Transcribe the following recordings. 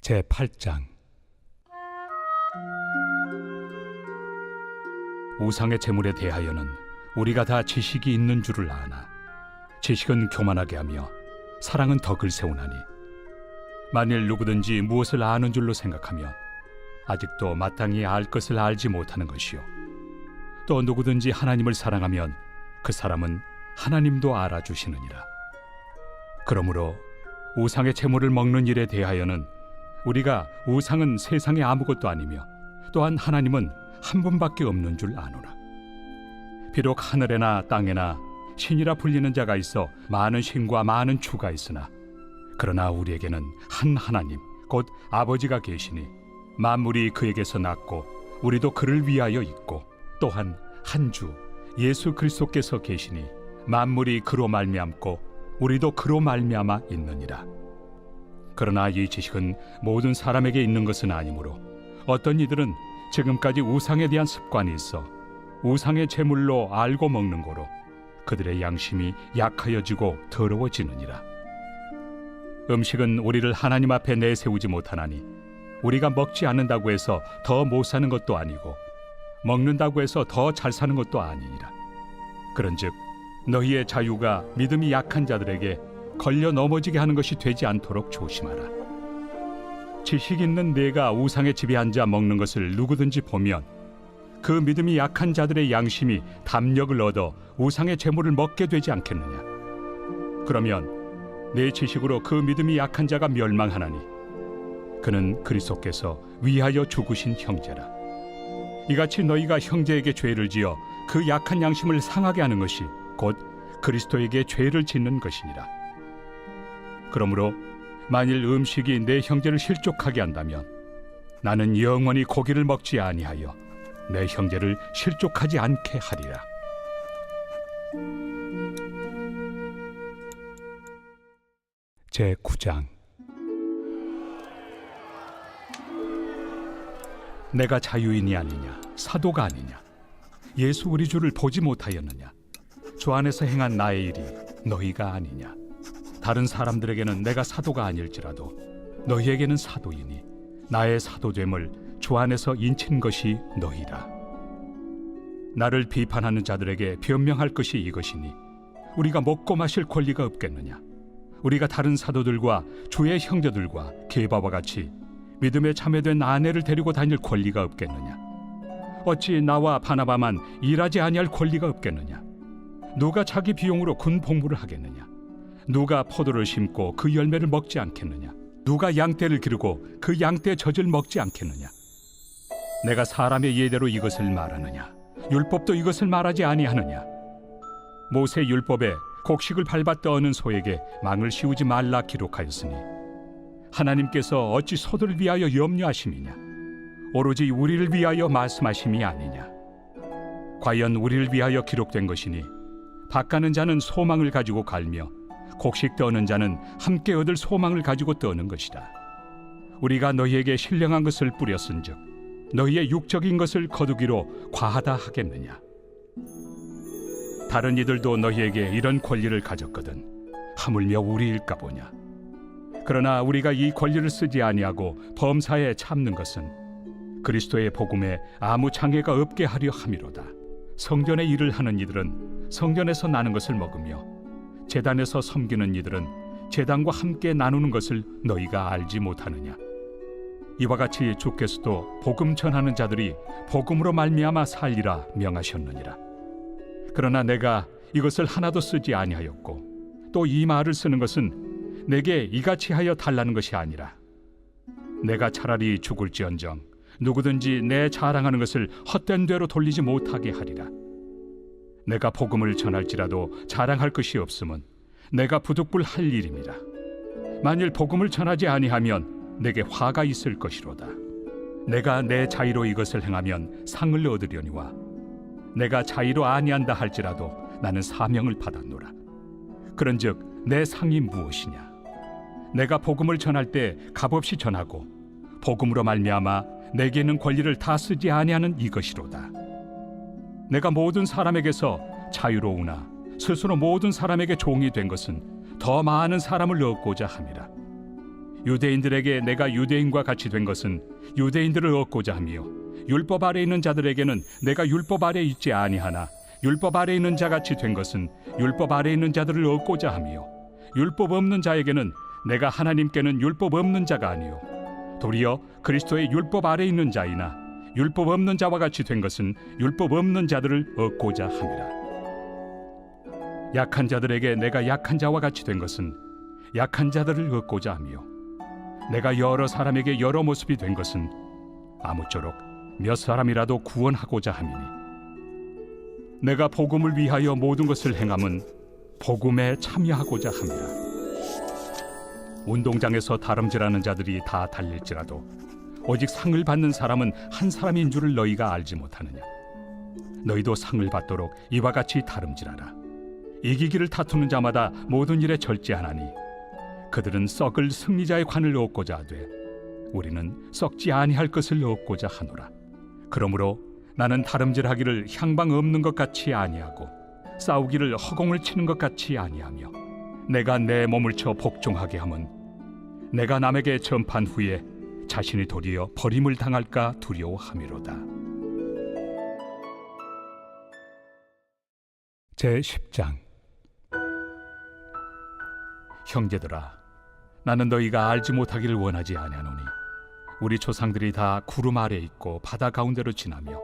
제8장. 우상의 제물에 대하여는 우리가 다 지식이 있는 줄을 아나 지식은 교만하게 하며 사랑은 덕을 세우나니, 만일 누구든지 무엇을 아는 줄로 생각하면 아직도 마땅히 알 것을 알지 못하는 것이요, 또 누구든지 하나님을 사랑하면 그 사람은 하나님도 알아주시느니라. 그러므로 우상의 제물을 먹는 일에 대하여는 우리가 우상은 세상에 아무것도 아니며 또한 하나님은 한 분밖에 없는 줄 아노라. 비록 하늘에나 땅에나 신이라 불리는 자가 있어 많은 신과 많은 주가 있으나, 그러나 우리에게는 한 하나님 곧 아버지가 계시니 만물이 그에게서 났고 우리도 그를 위하여 있고, 또한 한 주 예수 그리스도께서 계시니 만물이 그로 말미암고 우리도 그로 말미암아 있느니라. 그러나 이 지식은 모든 사람에게 있는 것은 아니므로 어떤 이들은 지금까지 우상에 대한 습관이 있어 우상의 제물로 알고 먹는 거로 그들의 양심이 약하여지고 더러워지느니라. 음식은 우리를 하나님 앞에 내세우지 못하나니, 우리가 먹지 않는다고 해서 더 못 사는 것도 아니고 먹는다고 해서 더 잘 사는 것도 아니니라. 그런즉 너희의 자유가 믿음이 약한 자들에게 걸려 넘어지게 하는 것이 되지 않도록 조심하라. 지식 있는 네가 우상의 집에 앉아 먹는 것을 누구든지 보면 그 믿음이 약한 자들의 양심이 담력을 얻어 우상의 제물을 먹게 되지 않겠느냐. 그러면 내 지식으로 그 믿음이 약한 자가 멸망하나니, 그는 그리스도께서 위하여 죽으신 형제라. 이같이 너희가 형제에게 죄를 지어 그 약한 양심을 상하게 하는 것이 곧 그리스도에게 죄를 짓는 것이니라. 그러므로 만일 음식이 내 형제를 실족하게 한다면 나는 영원히 고기를 먹지 아니하여 내 형제를 실족하지 않게 하리라. 제9장. 내가 자유인이 아니냐, 사도가 아니냐, 예수 우리 주를 보지 못하였느냐, 주 안에서 행한 나의 일이 너희가 아니냐. 다른 사람들에게는 내가 사도가 아닐지라도 너희에게는 사도이니 나의 사도됨을 주 안에서 인친 것이 너희라. 나를 비판하는 자들에게 변명할 것이 이것이니, 우리가 먹고 마실 권리가 없겠느냐. 우리가 다른 사도들과 주의 형제들과 게바와 같이 믿음에 참여된 아내를 데리고 다닐 권리가 없겠느냐. 어찌 나와 바나바만 일하지 아니할 권리가 없겠느냐. 누가 자기 비용으로 군 복무를 하겠느냐. 누가 포도를 심고 그 열매를 먹지 않겠느냐. 누가 양떼를 기르고 그 양떼 젖을 먹지 않겠느냐. 내가 사람의 예대로 이것을 말하느냐, 율법도 이것을 말하지 아니하느냐. 모세 율법에 곡식을 밟아 떠는 소에게 망을 씌우지 말라 기록하였으니, 하나님께서 어찌 소들을 위하여 염려하심이냐. 오로지 우리를 위하여 말씀하심이 아니냐. 과연 우리를 위하여 기록된 것이니, 밭가는 자는 소망을 가지고 갈며 곡식 떠는 자는 함께 얻을 소망을 가지고 떠는 것이다. 우리가 너희에게 신령한 것을 뿌렸은즉 너희의 육적인 것을 거두기로 과하다 하겠느냐. 다른 이들도 너희에게 이런 권리를 가졌거든 하물며 우리일까 보냐. 그러나 우리가 이 권리를 쓰지 아니하고 범사에 참는 것은 그리스도의 복음에 아무 장애가 없게 하려 함이로다. 성전의 일을 하는 이들은 성전에서 나는 것을 먹으며 제단에서 섬기는 이들은 제단과 함께 나누는 것을 너희가 알지 못하느냐. 이와 같이 주께서도 복음 전하는 자들이 복음으로 말미암아 살리라 명하셨느니라. 그러나 내가 이것을 하나도 쓰지 아니하였고, 또 이 말을 쓰는 것은 내게 이같이 하여 달라는 것이 아니라, 내가 차라리 죽을지언정 누구든지 내 자랑하는 것을 헛된 대로 돌리지 못하게 하리라. 내가 복음을 전할지라도 자랑할 것이 없음은 내가 부득불할 일임이라. 만일 복음을 전하지 아니하면 내게 화가 있을 것이로다. 내가 내 자의로 이것을 행하면 상을 얻으려니와, 내가 자의로 아니한다 할지라도 나는 사명을 받았노라. 그런즉 내 상이 무엇이냐. 내가 복음을 전할 때 값없이 전하고 복음으로 말미암아 내게 있는 권리를 다 쓰지 아니하는 이것이로다. 내가 모든 사람에게서 자유로우나 스스로 모든 사람에게 종이 된 것은 더 많은 사람을 얻고자 함이라. 유대인들에게 내가 유대인과 같이 된 것은 유대인들을 얻고자 하며 율법 아래 있는 자들에게는 내가 율법 아래 있지 아니하나 율법 아래 있는 자같이 된 것은 율법 아래 있는 자들을 얻고자 하며 율법 없는 자에게는 내가 하나님께는 율법 없는 자가 아니요 도리어 그리스도의 율법 아래 있는 자이나 율법 없는 자와 같이 된 것은 율법 없는 자들을 얻고자 함이라. 약한 자들에게 내가 약한 자와 같이 된 것은 약한 자들을 얻고자 하며 내가 여러 사람에게 여러 모습이 된 것은 아무쪼록 몇 사람이라도 구원하고자 함이니 내가 복음을 위하여 모든 것을 행함은 복음에 참여하고자 함이라. 운동장에서 다름질하는 자들이 다 달릴지라도 오직 상을 받는 사람은 한 사람인 줄을 너희가 알지 못하느냐. 너희도 상을 받도록 이와 같이 다름질하라. 이기기를 다투는 자마다 모든 일에 절제하나니 그들은 썩을 승리자의 관을 얻고자 하되 우리는 썩지 아니할 것을 얻고자 하노라. 그러므로 나는 다름질하기를 향방 없는 것 같이 아니하고 싸우기를 허공을 치는 것 같이 아니하며 내가 내 몸을 쳐 복종하게 함은 내가 남에게 전판 후에 자신이 도리어 버림을 당할까 두려워함이로다. 제10장. 형제들아, 나는 너희가 알지 못하기를 원하지 아니하노니 우리 조상들이 다 구름 아래 있고 바다 가운데로 지나며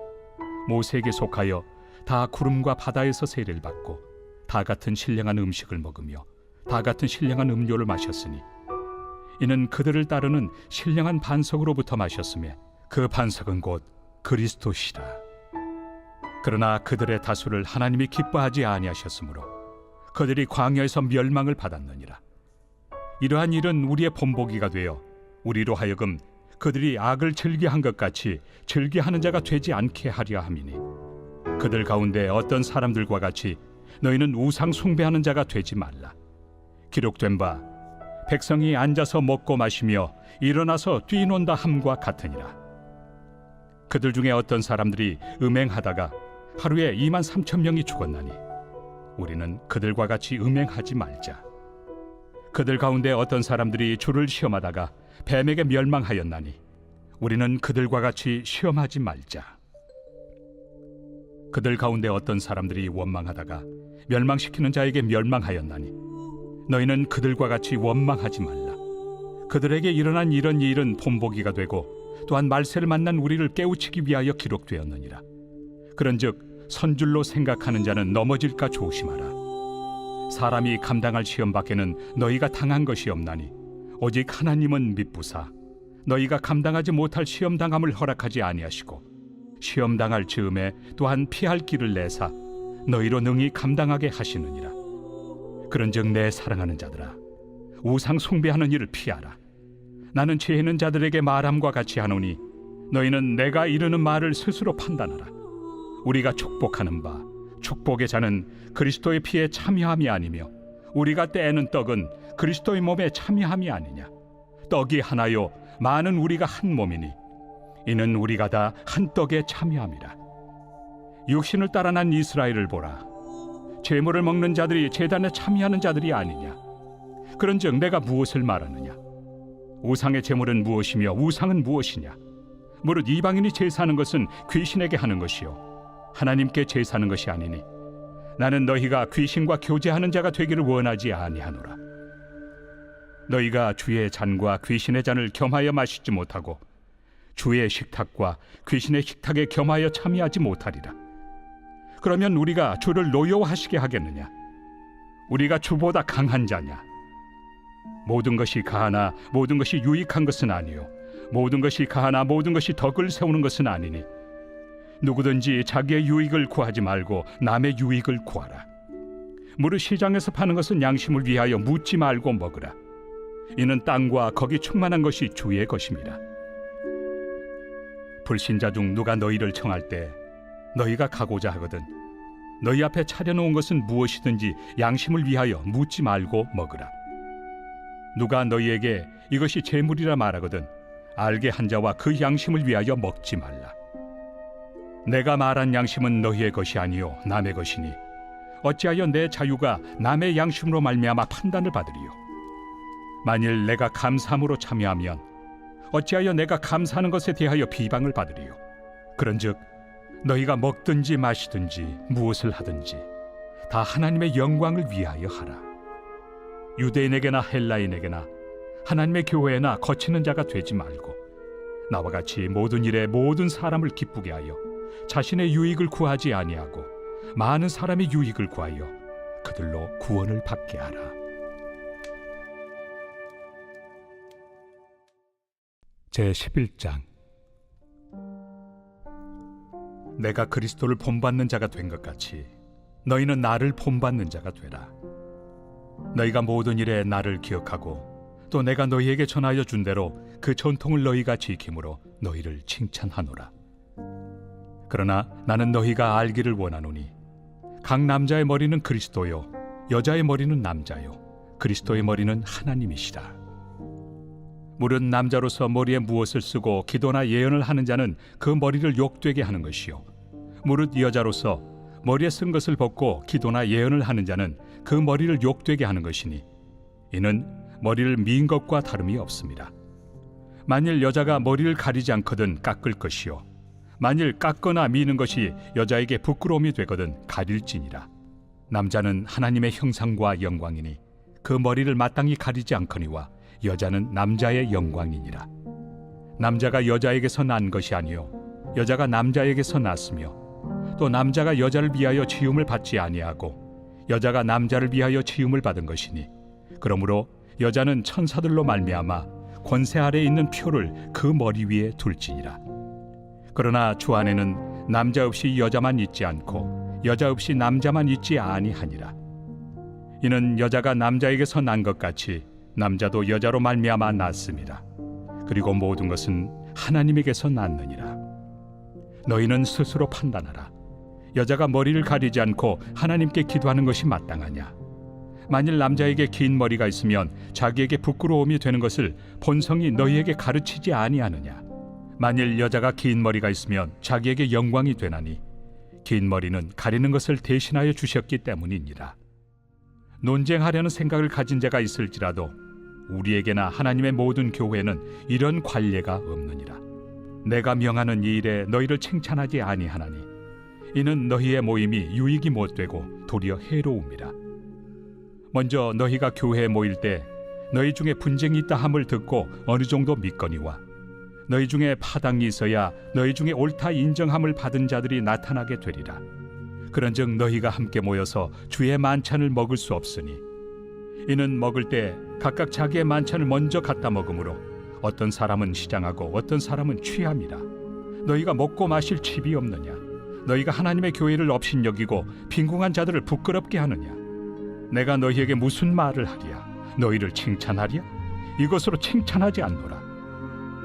모세에게 속하여 다 구름과 바다에서 세례를 받고 다 같은 신령한 음식을 먹으며 다 같은 신령한 음료를 마셨으니 이는 그들을 따르는 신령한 반석으로부터 마셨으며 그 반석은 곧 그리스도시라. 그러나 그들의 다수를 하나님이 기뻐하지 아니하셨으므로 그들이 광야에서 멸망을 받았느니라. 이러한 일은 우리의 본보기가 되어 우리로 하여금 그들이 악을 즐겨한 것 같이 즐겨하는 자가 되지 않게 하려 함이니 그들 가운데 어떤 사람들과 같이 너희는 우상 숭배하는 자가 되지 말라. 기록된 바 백성이 앉아서 먹고 마시며 일어나서 뛰논다 함과 같으니라. 그들 중에 어떤 사람들이 음행하다가 하루에 23,000명이 죽었나니 우리는 그들과 같이 음행하지 말자. 그들 가운데 어떤 사람들이 주를 시험하다가 뱀에게 멸망하였나니 우리는 그들과 같이 시험하지 말자. 그들 가운데 어떤 사람들이 원망하다가 멸망시키는 자에게 멸망하였나니 너희는 그들과 같이 원망하지 말라. 그들에게 일어난 이런 일은 본보기가 되고 또한 말세를 만난 우리를 깨우치기 위하여 기록되었느니라. 그런즉 선줄로 생각하는 자는 넘어질까 조심하라. 사람이 감당할 시험 밖에는 너희가 당한 것이 없나니 오직 하나님은 미쁘사 너희가 감당하지 못할 시험 당함을 허락하지 아니하시고 시험 당할 즈음에 또한 피할 길을 내사 너희로 능히 감당하게 하시느니라. 그런즉 내 사랑하는 자들아, 우상 숭배하는 일을 피하라. 나는 죄 있는 자들에게 말함과 같이 하노니 너희는 내가 이르는 말을 스스로 판단하라. 우리가 축복하는 바 축복의 자는 그리스도의 피에 참여함이 아니며 우리가 떼는 떡은 그리스도의 몸에 참여함이 아니냐. 떡이 하나요 많은 우리가 한 몸이니 이는 우리가 다 한 떡에 참여함이라. 육신을 따라 난 이스라엘을 보라. 제물을 먹는 자들이 제단에 참여하는 자들이 아니냐. 그런즉 내가 무엇을 말하느냐. 우상의 제물은 무엇이며 우상은 무엇이냐. 무릇 이방인이 제사하는 것은 귀신에게 하는 것이요 하나님께 제사하는 것이 아니니 나는 너희가 귀신과 교제하는 자가 되기를 원하지 아니하노라. 너희가 주의 잔과 귀신의 잔을 겸하여 마시지 못하고 주의 식탁과 귀신의 식탁에 겸하여 참여하지 못하리라. 그러면 우리가 주를 노여워하시게 하겠느냐. 우리가 주보다 강한 자냐. 모든 것이 가하나 모든 것이 유익한 것은 아니요 모든 것이 가하나 모든 것이 덕을 세우는 것은 아니니 누구든지 자기의 유익을 구하지 말고 남의 유익을 구하라. 무릇 시장에서 파는 것은 양심을 위하여 묻지 말고 먹으라. 이는 땅과 거기 충만한 것이 주의 것임이라. 불신자 중 누가 너희를 청할 때 너희가 가고자 하거든 너희 앞에 차려놓은 것은 무엇이든지 양심을 위하여 묻지 말고 먹으라. 누가 너희에게 이것이 제물이라 말하거든 알게 한 자와 그 양심을 위하여 먹지 말라. 내가 말한 양심은 너희의 것이 아니요 남의 것이니 어찌하여 내 자유가 남의 양심으로 말미암아 판단을 받으리요. 만일 내가 감사함으로 참여하면 어찌하여 내가 감사하는 것에 대하여 비방을 받으리요? 그런즉 너희가 먹든지 마시든지 무엇을 하든지 다 하나님의 영광을 위하여 하라. 유대인에게나 헬라인에게나 하나님의 교회나 거치는 자가 되지 말고 나와 같이 모든 일에 모든 사람을 기쁘게 하여 자신의 유익을 구하지 아니하고 많은 사람의 유익을 구하여 그들로 구원을 받게 하라. 제11장. 내가 그리스도를 본받는 자가 된 것 같이 너희는 나를 본받는 자가 되라. 너희가 모든 일에 나를 기억하고 또 내가 너희에게 전하여 준 대로 그 전통을 너희가 지킴으로 너희를 칭찬하노라. 그러나 나는 너희가 알기를 원하노니 각 남자의 머리는 그리스도요 여자의 머리는 남자요 그리스도의 머리는 하나님이시라. 무릇 남자로서 머리에 무엇을 쓰고 기도나 예언을 하는 자는 그 머리를 욕되게 하는 것이요 무릇 여자로서 머리에 쓴 것을 벗고 기도나 예언을 하는 자는 그 머리를 욕되게 하는 것이니 이는 머리를 민 것과 다름이 없습니다. 만일 여자가 머리를 가리지 않거든 깎을 것이요 만일 깎거나 미는 것이 여자에게 부끄러움이 되거든 가릴지니라. 남자는 하나님의 형상과 영광이니 그 머리를 마땅히 가리지 않거니와 여자는 남자의 영광이니라. 남자가 여자에게서 난 것이 아니요 여자가 남자에게서 났으며 또 남자가 여자를 위하여 지음을 받지 아니하고 여자가 남자를 위하여 지음을 받은 것이니 그러므로 여자는 천사들로 말미암아 권세 아래에 있는 표를 그 머리 위에 둘지니라. 그러나 주 안에는 남자 없이 여자만 있지 않고 여자 없이 남자만 있지 아니하니라. 이는 여자가 남자에게서 난 것 같이 남자도 여자로 말미암아 났습니다. 그리고 모든 것은 하나님에게서 났느니라. 너희는 스스로 판단하라. 여자가 머리를 가리지 않고 하나님께 기도하는 것이 마땅하냐? 만일 남자에게 긴 머리가 있으면 자기에게 부끄러움이 되는 것을 본성이 너희에게 가르치지 아니하느냐? 만일 여자가 긴 머리가 있으면 자기에게 영광이 되나니 긴 머리는 가리는 것을 대신하여 주셨기 때문이니라. 논쟁하려는 생각을 가진 자가 있을지라도 우리에게나 하나님의 모든 교회는 이런 관례가 없느니라. 내가 명하는 이 일에 너희를 칭찬하지 아니하나니 이는 너희의 모임이 유익이 못되고 도리어 해로움이라. 먼저 너희가 교회에 모일 때 너희 중에 분쟁이 있다 함을 듣고 어느 정도 믿거니와 너희 중에 파당이 있어야 너희 중에 옳다 인정함을 받은 자들이 나타나게 되리라. 그런즉 너희가 함께 모여서 주의 만찬을 먹을 수 없으니 이는 먹을 때 각각 자기의 만찬을 먼저 갖다 먹으므로 어떤 사람은 시장하고 어떤 사람은 취함이라. 너희가 먹고 마실 칩이 없느냐? 너희가 하나님의 교회를 업신여기고 빈궁한 자들을 부끄럽게 하느냐? 내가 너희에게 무슨 말을 하랴? 너희를 칭찬하랴? 이것으로 칭찬하지 않노라.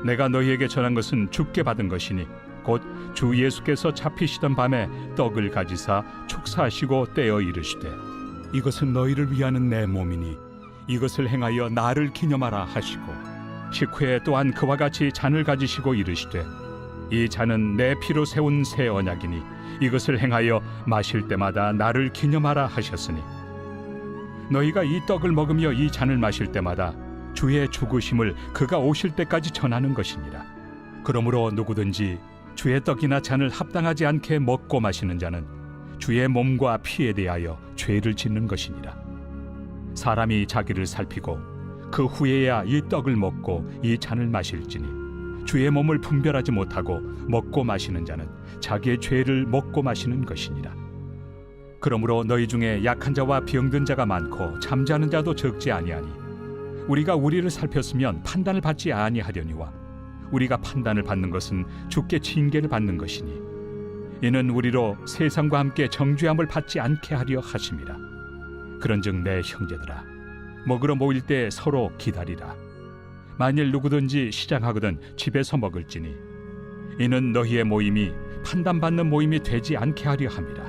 내가 너희에게 전한 것은 주께 받은 것이니 곧 주 예수께서 잡히시던 밤에 떡을 가지사 축사하시고 떼어 이르시되 이것은 너희를 위하는 내 몸이니 이것을 행하여 나를 기념하라 하시고 식후에 또한 그와 같이 잔을 가지시고 이르시되 이 잔은 내 피로 세운 새 언약이니 이것을 행하여 마실 때마다 나를 기념하라 하셨으니 너희가 이 떡을 먹으며 이 잔을 마실 때마다 주의 죽으심을 그가 오실 때까지 전하는 것이니라. 그러므로 누구든지 주의 떡이나 잔을 합당하지 않게 먹고 마시는 자는 주의 몸과 피에 대하여 죄를 짓는 것이니라. 사람이 자기를 살피고 그 후에야 이 떡을 먹고 이 잔을 마실지니 주의 몸을 분별하지 못하고 먹고 마시는 자는 자기의 죄를 먹고 마시는 것이니라. 그러므로 너희 중에 약한 자와 병든 자가 많고 잠자는 자도 적지 아니하니 우리가 우리를 살폈으면 판단을 받지 아니하려니와 우리가 판단을 받는 것은 주께 징계를 받는 것이니 이는 우리로 세상과 함께 정죄함을 받지 않게 하려 하심이라. 그런즉 내 형제들아 먹으러 모일 때 서로 기다리라. 만일 누구든지 시장하거든 집에서 먹을지니 이는 너희의 모임이 판단받는 모임이 되지 않게 하려 함이라.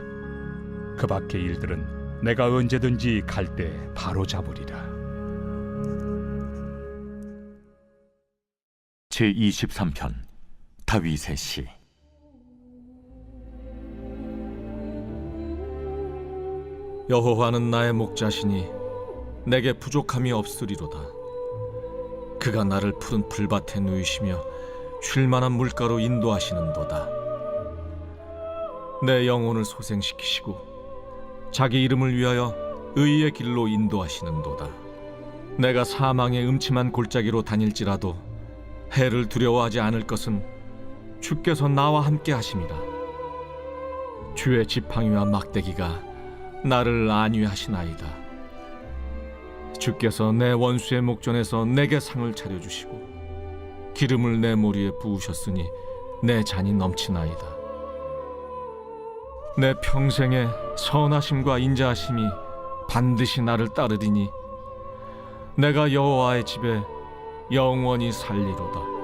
그 밖의 일들은 내가 언제든지 갈 때 바로 잡으리라. 제23편 다윗의 시. 여호와는 나의 목자시니 내게 부족함이 없으리로다. 그가 나를 푸른 풀밭에 누이시며 쉴만한 물가로 인도하시는도다. 내 영혼을 소생시키시고 자기 이름을 위하여 의의 길로 인도하시는도다. 내가 사망의 음침한 골짜기로 다닐지라도 해를 두려워하지 않을 것은 주께서 나와 함께 하심이라. 주의 지팡이와 막대기가 나를 안위하시나이다. 주께서 내 원수의 목전에서 내게 상을 차려주시고 기름을 내 머리에 부으셨으니 내 잔이 넘치나이다. 내 평생에 선하심과 인자하심이 반드시 나를 따르리니 내가 여호와의 집에 영원히 살리로다.